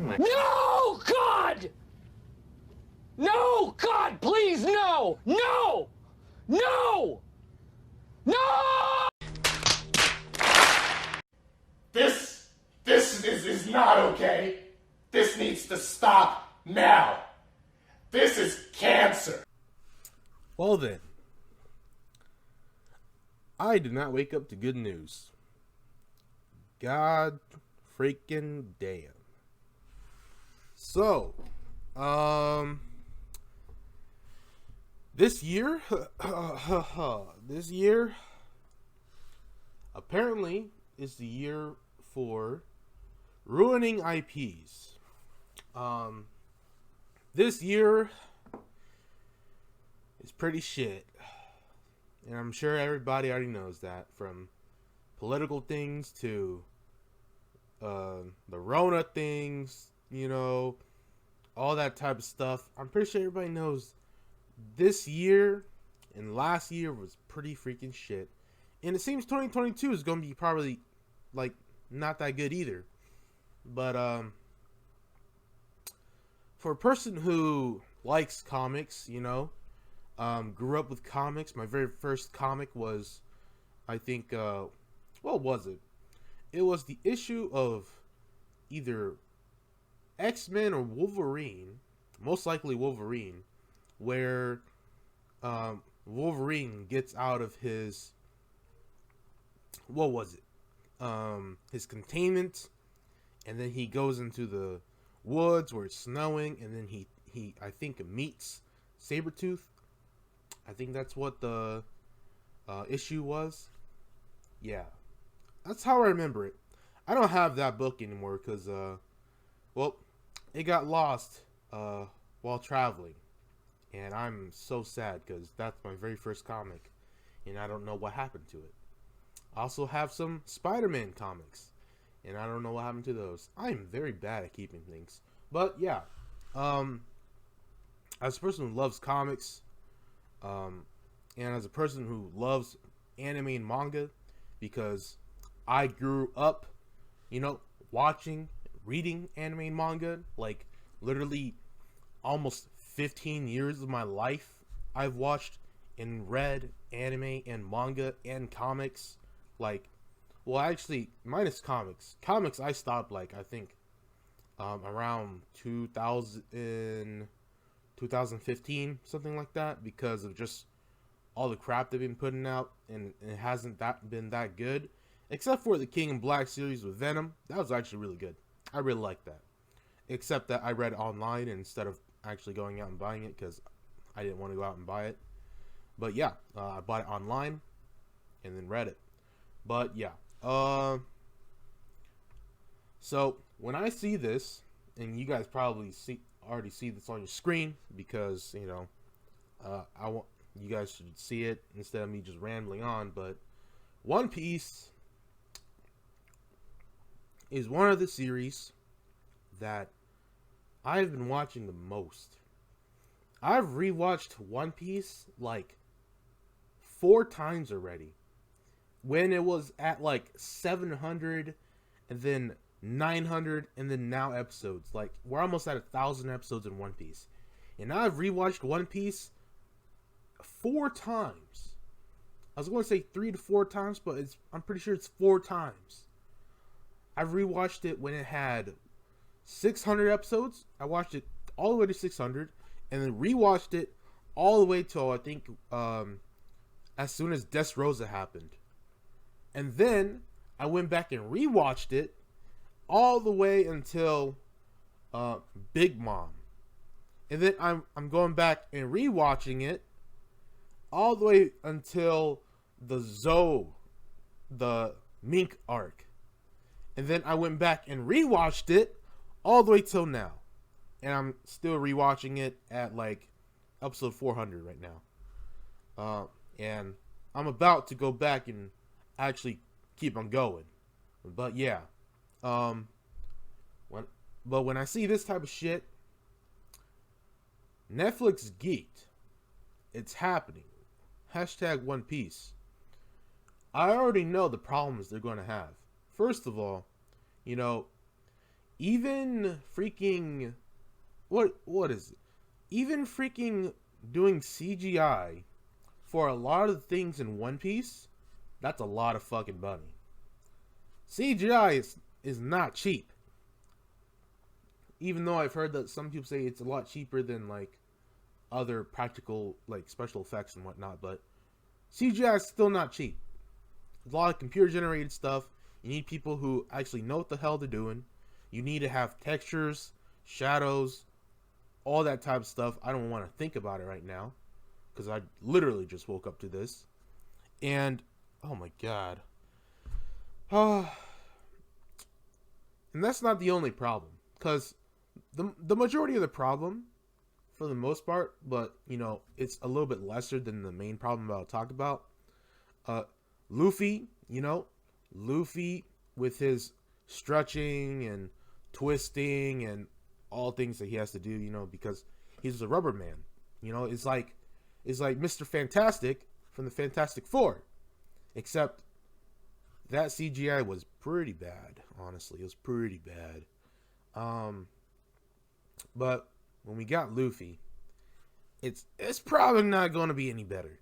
my... No, God! No, God, please, no! No! No! No! This is not okay. This needs to stop now. This is cancer. Well then, I did not wake up to good news. God freaking damn. So, this year, apparently is the year for ruining IPs. This year is pretty shit. And I'm sure everybody already knows that, from political things to the Rona things, you know, all that type of stuff. I'm pretty sure everybody knows this year and last year was pretty freaking shit. And it seems 2022 is going to be probably, like, not that good either. But, for a person who likes comics, you know, grew up with comics. My very first comic was, I think, what was it? It was the issue of either X-Men or Wolverine, most likely Wolverine, where Wolverine gets out of his, what was it? His containment, and then he goes into the woods where it's snowing, and then he I think meets Sabretooth. I think that's what the issue was. Yeah. That's how I remember it. I don't have that book anymore because, well, it got lost while traveling. And I'm so sad because that's my very first comic. And I don't know what happened to it. I also have some Spider-Man comics. And I don't know what happened to those. I'm very bad at keeping things. But, yeah. As a person who loves comics, and as a person who loves anime and manga, because I grew up, you know, reading anime and manga, like, literally almost 15 years of my life I've watched and read anime and manga and comics, like, well, actually, minus comics. Comics I stopped, like, I think, around 2015, something like that, because of just all the crap they've been putting out, and it hasn't been that good, except for the King in Black series with Venom. That was actually really good. I really liked that, except that I read it online instead of actually going out and buying it, because I didn't want to go out and buy it. But yeah, I bought it online, and then read it. But yeah, so when I see this, and you guys probably already see this on your screen, because, you know, I want you guys should see it instead of me just rambling on. But One Piece is one of the series that I've been watching the most. I've rewatched One Piece like 4 times already. When it was at like 700, and then 900, and then now episodes. Like, we're almost at 1,000 episodes in One Piece. And I've rewatched One Piece 4 times. I was going to say 3 to 4 times, but I'm pretty sure it's 4 times. I've rewatched it when it had 600 episodes. I watched it all the way to 600, and then rewatched it all the way till, I think, as soon as Dressrosa happened. And then I went back and rewatched it all the way until Big Mom. And then I'm going back and rewatching it all the way until the Mink arc. And then I went back and rewatched it all the way till now. And I'm still rewatching it at like episode 400 right now. And I'm about to go back and actually keep on going. But yeah. When I see this type of shit, Netflix geeked. It's happening. Hashtag One Piece. I already know the problems they're going to have. First of all, you know, even freaking what is it? Even freaking doing CGI for a lot of the things in One Piece, that's a lot of fucking money. CGI is not cheap. Even though I've heard that some people say it's a lot cheaper than like other practical like special effects and whatnot, but CGI is still not cheap. There's a lot of computer generated stuff. You need people who actually know what the hell they're doing. You need to have textures, shadows, all that type of stuff. I don't want to think about it right now because I literally just woke up to this. And oh my god. And that's not the only problem, because the majority of the problem, for the most part, but you know, it's a little bit lesser than the main problem I'll talk about. Luffy, you know, Luffy with his stretching and twisting and all things that he has to do, you know, because he's a rubber man. You know, it's like Mr. Fantastic from the Fantastic Four, except that CGI was pretty bad. Honestly, it was pretty bad. But when we got Luffy, it's probably not going to be any better.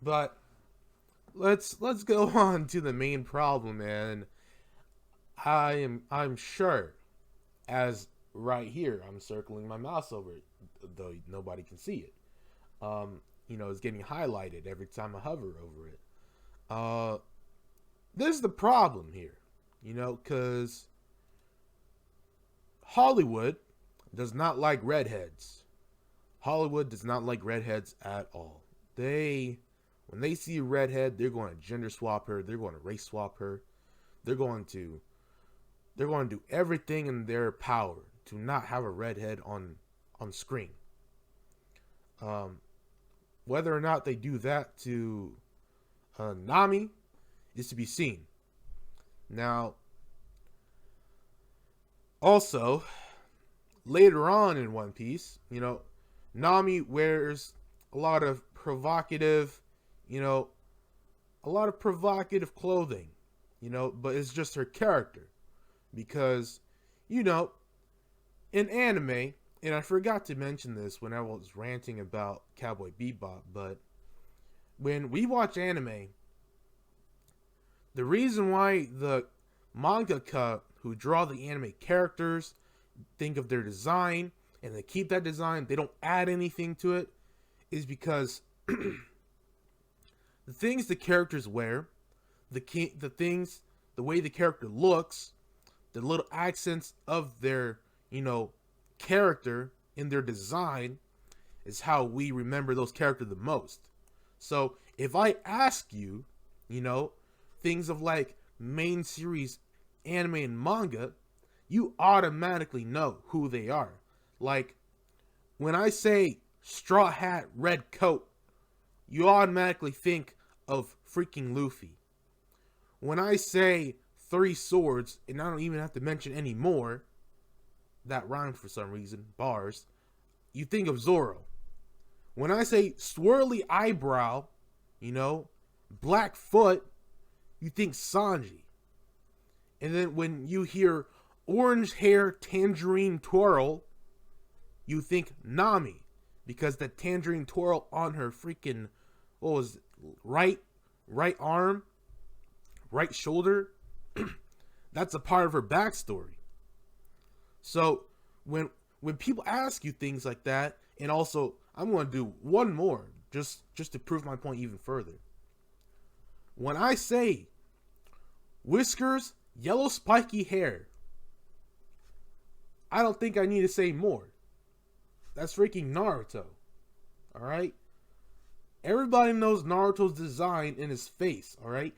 But let's go on to the main problem, man. I'm sure, as right here, I'm circling my mouse over it, though nobody can see it. You know, it's getting highlighted every time I hover over it. This is the problem here, you know, because Hollywood does not like redheads. Hollywood does not like redheads at all. When they see a redhead, they're going to gender swap her. They're going to race swap her. They're going to do everything in their power to not have a redhead on screen. Whether or not they do that to Nami is to be seen. Now, also, later on in One Piece, you know, Nami wears a lot of provocative clothing, you know, but it's just her character. Because, you know, in anime, and I forgot to mention this when I was ranting about Cowboy Bebop, but when we watch anime, the reason why the mangaka who draw the anime characters think of their design and they keep that design, they don't add anything to it, is because the things the characters wear, the way the character looks, the little accents of their, you know, character in their design is how we remember those characters the most. So if I ask you, you know, things of like main series anime and manga, you automatically know who they are. Like when I say straw hat, red coat, you automatically think of freaking Luffy. When I say 3 swords, and I don't even have to mention any more, that rhymes for some reason, bars, you think of Zoro. When I say swirly eyebrow, you know, black foot, you think Sanji. And then when you hear orange hair tangerine twirl, you think Nami. Because the tangerine twirl on her freaking, what was it, right arm, right shoulder, that's a part of her backstory. So when people ask you things like that, and also I'm going to do one more just to prove my point even further. When I say whiskers, yellow spiky hair, I don't think I need to say more. That's freaking Naruto. Alright? Everybody knows Naruto's design in his face, alright?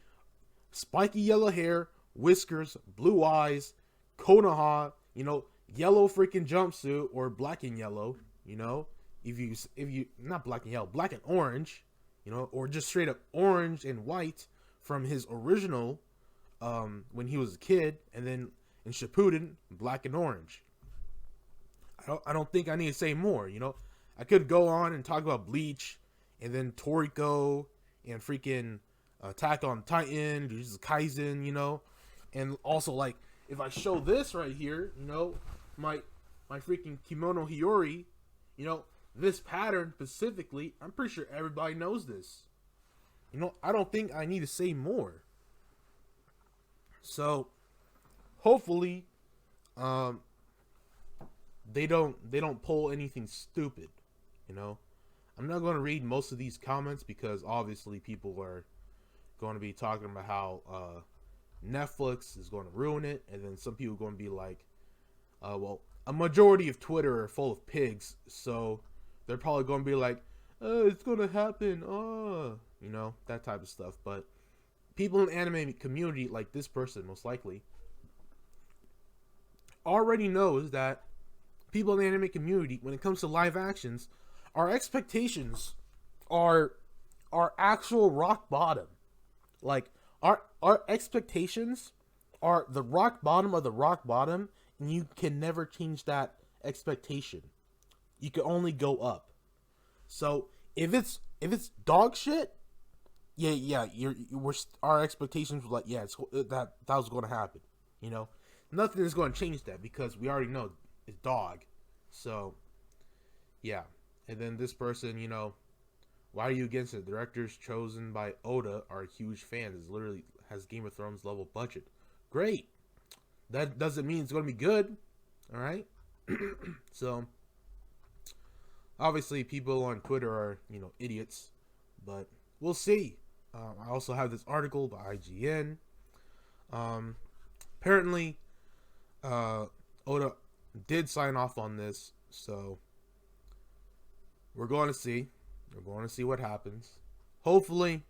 Spiky yellow hair, whiskers, blue eyes, Konoha, you know, yellow freaking jumpsuit, or black and yellow, you know, if you not black and yellow, black and orange, you know, or just straight up orange and white from his original when he was a kid, and then in Shippuden, black and orange. I don't think I need to say more, you know. I could go on and talk about Bleach, and then Toriko, and freaking Attack on Titan, Jujutsu Kaisen, you know. And also, like, if I show this right here, you know, my freaking kimono Hiyori, you know, this pattern specifically, I'm pretty sure everybody knows this. You know, I don't think I need to say more. So, hopefully, they don't pull anything stupid, you know. I'm not going to read most of these comments because obviously people are going to be talking about how Netflix is going to ruin it, and then some people are going to be like, well, a majority of Twitter are full of pigs, so they're probably going to be like, it's going to happen, you know, that type of stuff. But people in the anime community, like this person most likely, already knows that people in the anime community, when it comes to live actions, our expectations are actual rock bottom. Like, our expectations are the rock bottom of the rock bottom, and you can never change that expectation. You can only go up. So if it's dog shit, our expectations were like, that was going to happen. You know, nothing is going to change that because we already know it's dog. So yeah. And then this person, you know, why are you against it? Directors chosen by Oda are huge fans. It literally has Game of Thrones level budget. Great. That doesn't mean it's going to be good. All right. So obviously people on Twitter are, you know, idiots, but we'll see. I also have this article by IGN. Apparently, Oda did sign off on this, so we're going to see. We're going to see what happens. Hopefully.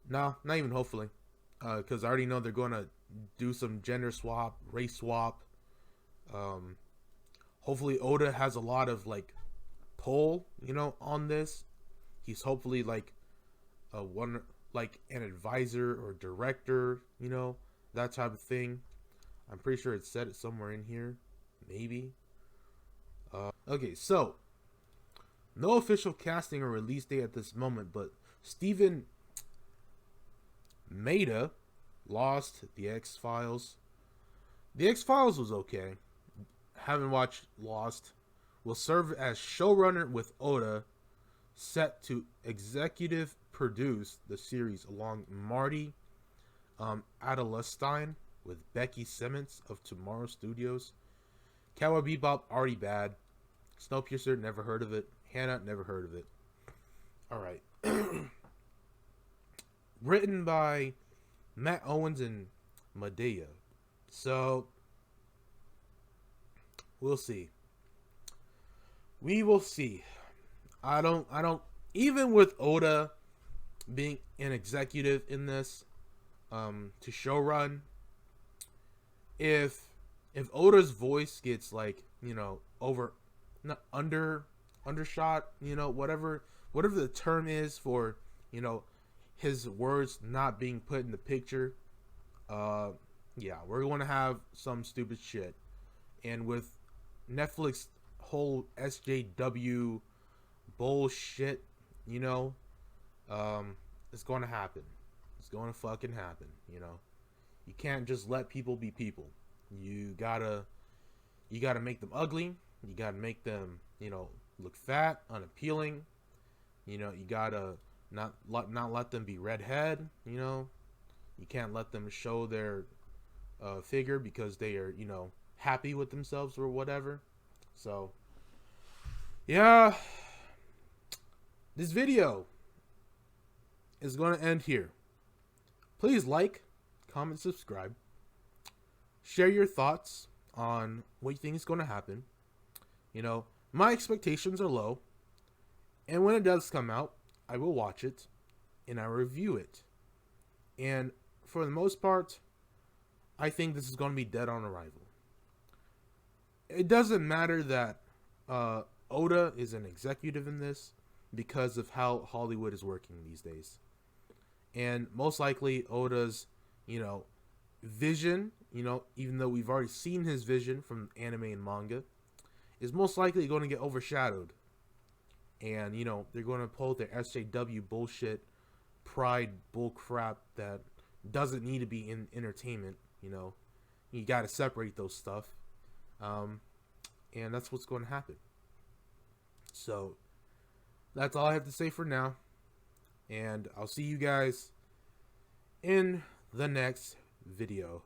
No, not even hopefully. Because I already know they're going to do some gender swap, race swap. Hopefully Oda has a lot of, like, pull, you know, on this. He's hopefully, like, an advisor or director, you know, that type of thing. I'm pretty sure it said it somewhere in here. Maybe. Okay, so no official casting or release date at this moment, but Stephen Maeda lost The X-Files. The X-Files was okay. Haven't watched Lost. Will serve as showrunner with Oda, set to executive produce the series along Marty Adelstein with Becky Simmons of Tomorrow Studios. Cowboy Bebop, already bad. Snowpiercer, never heard of it. Hannah, never heard of it. Alright. Written by Matt Owens and Medea. So, we'll see. We will see. I don't, even with Oda being an executive in this, to showrun, if Oda's voice gets, like, you know, undershot, you know, whatever the term is for, you know, his words not being put in the picture, yeah, we're going to have some stupid shit. And with Netflix whole SJW bullshit, you know, it's going to happen. It's going to fucking happen, you know. You can't just let people be people. You gotta make them ugly. You gotta make them, you know, look fat, unappealing. You know, you gotta not let them be redhead. You know, you can't let them show their figure because they are, you know, happy with themselves or whatever. So, yeah, this video is going to end here. Please like, comment, subscribe. Share your thoughts on what you think is going to happen. You know, my expectations are low. And when it does come out, I will watch it and I will review it. And for the most part, I think this is going to be dead on arrival. It doesn't matter that Oda is an executive in this because of how Hollywood is working these days. And most likely Oda's, you know, vision, you know, even though we've already seen his vision from anime and manga, is most likely going to get overshadowed. And, you know, they're going to pull their SJW bullshit, pride bullcrap that doesn't need to be in entertainment, you know. You got to separate those stuff. And that's what's going to happen. So that's all I have to say for now. And I'll see you guys in the next video.